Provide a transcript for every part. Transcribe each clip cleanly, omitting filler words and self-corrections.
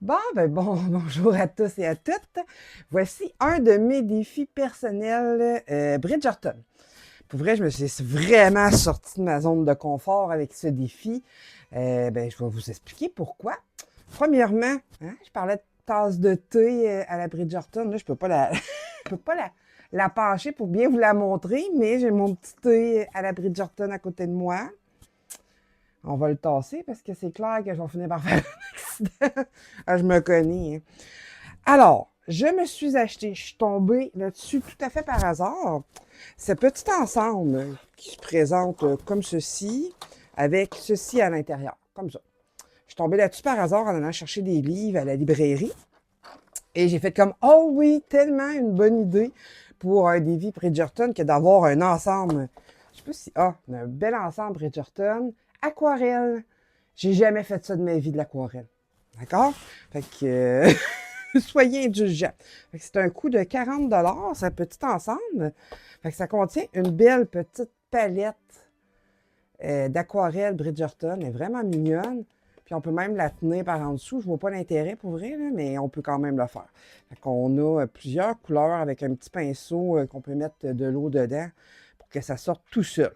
Bonjour à tous et à toutes. Voici un de mes défis personnels, Bridgerton. Pour vrai, je me suis vraiment sortie de ma zone de confort avec ce défi. Je vais vous expliquer pourquoi. Premièrement, je parlais de tasse de thé à la Bridgerton. Là, je peux pas je peux pas la pencher pour bien vous la montrer, mais j'ai mon petit thé à la Bridgerton à côté de moi. On va le tasser parce que c'est clair que je vais finir par faire un accident. Je me connais, hein. Alors, je me suis acheté, je suis tombée là-dessus tout à fait par hasard, ce petit ensemble qui se présente comme ceci, avec ceci à l'intérieur, comme ça. Je suis tombée là-dessus par hasard en allant chercher des livres à la librairie. Et j'ai fait comme, oh oui, tellement une bonne idée pour un défi Bridgerton que d'avoir un ensemble. Je sais pas si, un bel ensemble Bridgerton, aquarelle. J'ai jamais fait ça de ma vie, de l'aquarelle. D'accord? Fait que, soyez indulgents. C'est un coût de 40 ce petit ensemble. Fait que ça contient une belle petite palette d'aquarelle Bridgerton. Elle est vraiment mignonne. Puis on peut même la tenir par en dessous. Je vois pas l'intérêt pour vrai, là, mais on peut quand même le faire. Fait qu'on a plusieurs couleurs avec un petit pinceau qu'on peut mettre de l'eau dedans pour que ça sorte tout seul.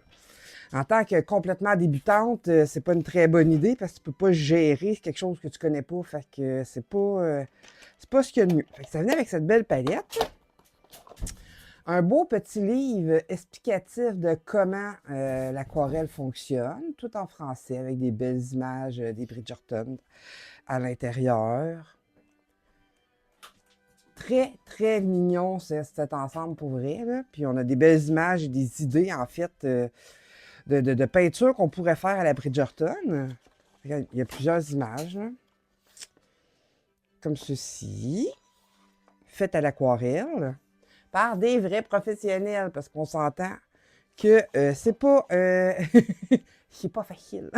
En tant que complètement débutante, c'est pas une très bonne idée parce que tu peux pas gérer quelque chose que tu connais pas. Fait que c'est pas ce qu'il y a de mieux. Fait que ça venait avec cette belle palette. Un beau petit livre explicatif de comment l'aquarelle fonctionne, tout en français, avec des belles images des Bridgerton à l'intérieur. Très, très mignon cet ensemble pour vrai, là. Puis on a des belles images et des idées, en fait, de peinture qu'on pourrait faire à la Bridgerton. Il y a plusieurs images, là, comme ceci, faites à l'aquarelle, par des vrais professionnels, parce qu'on s'entend que c'est pas, c'est pas facile.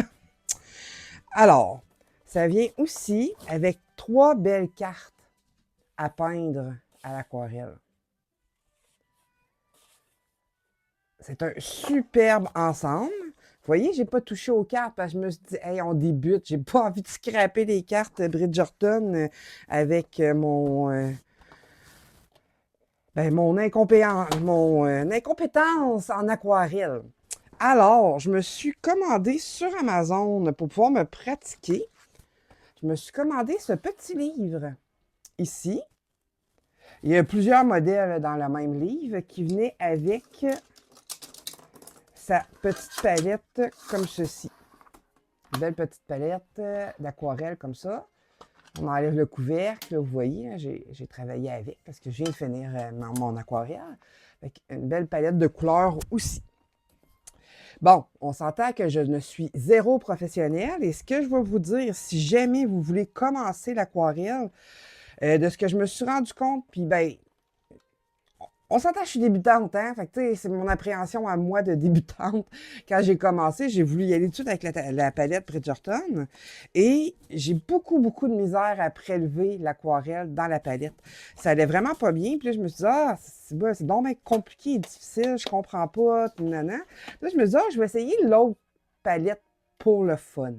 Alors, ça vient aussi avec 3 belles cartes à peindre à l'aquarelle. C'est un superbe ensemble. Vous voyez, j'ai pas touché aux cartes parce que je me suis dit, hey, on débute, j'ai pas envie de scraper les cartes Bridgerton avec mon incompétence en aquarelle. Alors, je me suis commandé sur Amazon pour pouvoir me pratiquer. Je me suis commandé ce petit livre ici. Il y a plusieurs modèles dans le même livre qui venaient avec sa petite palette comme ceci. Une belle petite palette d'aquarelle comme ça. On enlève le couvercle, vous voyez, j'ai travaillé avec parce que je viens de finir mon aquarelle. Avec une belle palette de couleurs aussi. Bon, on s'entend que je ne suis zéro professionnel et ce que je veux vous dire, si jamais vous voulez commencer l'aquarelle, de ce que je me suis rendu compte, puis on s'entend que je suis débutante, hein? Fait que, c'est mon appréhension à moi de débutante. Quand j'ai commencé, j'ai voulu y aller tout de suite avec la palette Bridgerton. Et j'ai beaucoup, beaucoup de misère à prélever l'aquarelle dans la palette. Ça allait vraiment pas bien. Puis là, je me suis dit, c'est donc bien compliqué et difficile, je comprends pas, nanana. Là, je me suis dit, je vais essayer l'autre palette pour le fun.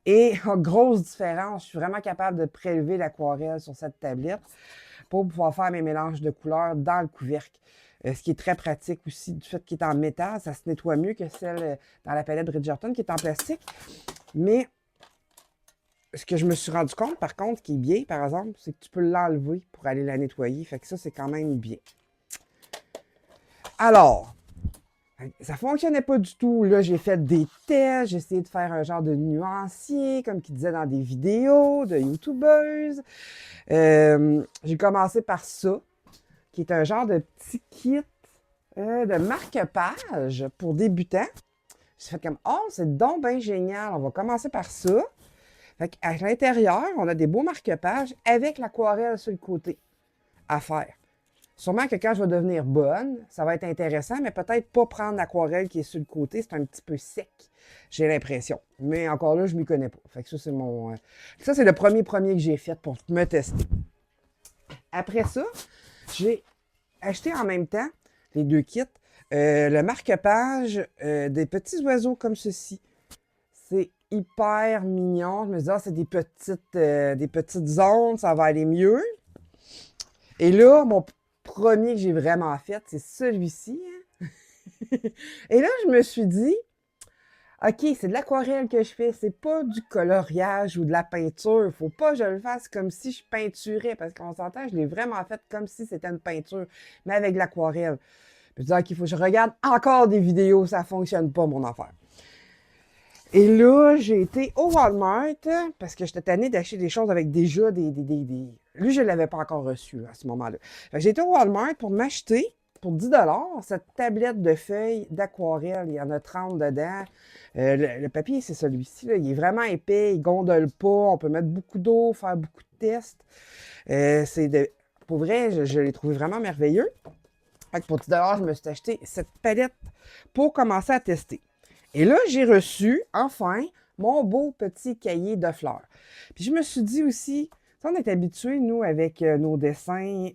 Et grosse différence, je suis vraiment capable de prélever l'aquarelle sur cette tablette pour pouvoir faire mes mélanges de couleurs dans le couvercle. Ce qui est très pratique aussi du fait qu'il est en métal, ça se nettoie mieux que celle dans la palette Bridgerton qui est en plastique. Mais ce que je me suis rendu compte, par contre, qui est bien, par exemple, c'est que tu peux l'enlever pour aller la nettoyer. Fait que ça, c'est quand même bien. Alors, ça fonctionnait pas du tout. Là, j'ai fait des tests, j'ai essayé de faire un genre de nuancier, comme qu'ils disaient dans des vidéos de YouTubeuses. J'ai commencé par ça, qui est un genre de petit kit de marque-page pour débutants. J'ai fait comme, oh, c'est donc bien génial, on va commencer par ça. Fait qu'à l'intérieur, on a des beaux marque-pages avec l'aquarelle sur le côté à faire. Sûrement que quand je vais devenir bonne, ça va être intéressant, mais peut-être pas prendre l'aquarelle qui est sur le côté, c'est un petit peu sec, j'ai l'impression. Mais encore là, je ne m'y connais pas. Fait que ça, c'est ça, c'est le premier que j'ai fait pour me tester. Après ça, j'ai acheté en même temps les deux kits, le marque-page des petits oiseaux comme ceci. C'est hyper mignon. Je me dis, ah, c'est des petites zones, ça va aller mieux. Et là, mon premier que j'ai vraiment fait, c'est celui-ci. Hein. Et là, je me suis dit, OK, c'est de l'aquarelle que je fais, c'est pas du coloriage ou de la peinture. Faut pas que je le fasse comme si je peinturais, parce qu'on s'entend, je l'ai vraiment fait comme si c'était une peinture, mais avec de l'aquarelle. Je me dis, OK, il faut que je regarde encore des vidéos, ça fonctionne pas, mon affaire. Et là, j'ai été au Walmart, parce que j'étais tannée d'acheter des choses avec déjà des... Lui, je ne l'avais pas encore reçu à ce moment-là. J'ai été au Walmart pour m'acheter, pour 10 cette tablette de feuilles d'aquarelle. Il y en a 30 dedans. Le papier, c'est celui-ci. Il est vraiment épais, il gondole pas. On peut mettre beaucoup d'eau, faire beaucoup de tests. Pour vrai, je l'ai trouvé vraiment merveilleux. Fait que pour 10 je me suis acheté cette palette pour commencer à tester. Et là, j'ai reçu, enfin, mon beau petit cahier de fleurs. Puis je me suis dit aussi, on est habitués, nous, avec nos dessins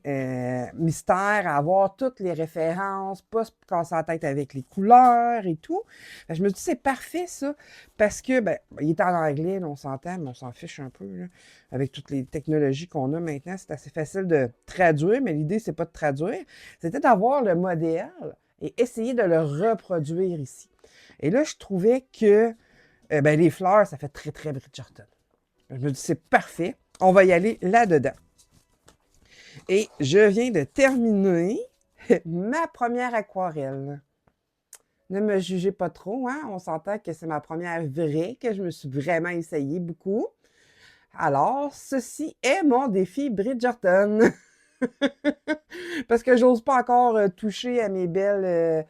mystères, à avoir toutes les références, pas se casser la tête avec les couleurs et tout. Ben, je me suis dit, c'est parfait, ça, parce que, ben, il est en anglais, là, on s'entend, mais on s'en fiche un peu, là. Avec toutes les technologies qu'on a maintenant, c'est assez facile de traduire, mais l'idée, c'est pas de traduire, c'était d'avoir le modèle et essayer de le reproduire ici. Et là, je trouvais que ben, les fleurs, ça fait très, très Bridgerton. Je me dis, c'est parfait. On va y aller là-dedans. Et je viens de terminer ma première aquarelle. Ne me jugez pas trop, hein? On s'entend que c'est ma première vraie, que je me suis vraiment essayée beaucoup. Alors, ceci est mon défi Bridgerton. Parce que j'ose pas encore toucher à mes belles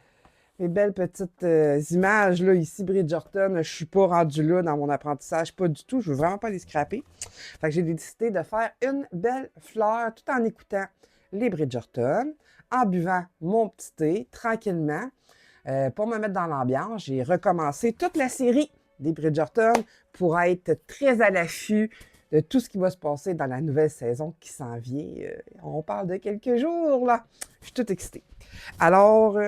petites images, là, ici, Bridgerton. Je suis pas rendue là dans mon apprentissage, pas du tout. Je veux vraiment pas les scraper. Fait que j'ai décidé de faire une belle fleur tout en écoutant les Bridgerton, en buvant mon petit thé, tranquillement. Pour me mettre dans l'ambiance, j'ai recommencé toute la série des Bridgerton pour être très à l'affût de tout ce qui va se passer dans la nouvelle saison qui s'en vient. On parle de quelques jours, là. Je suis toute excitée. Alors,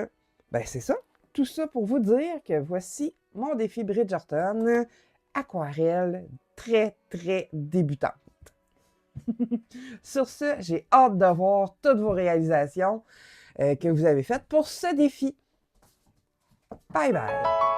ben c'est ça. Tout ça pour vous dire que voici mon défi Bridgerton, aquarelle très, très débutante. Sur ce, j'ai hâte de voir toutes vos réalisations que vous avez faites pour ce défi. Bye bye!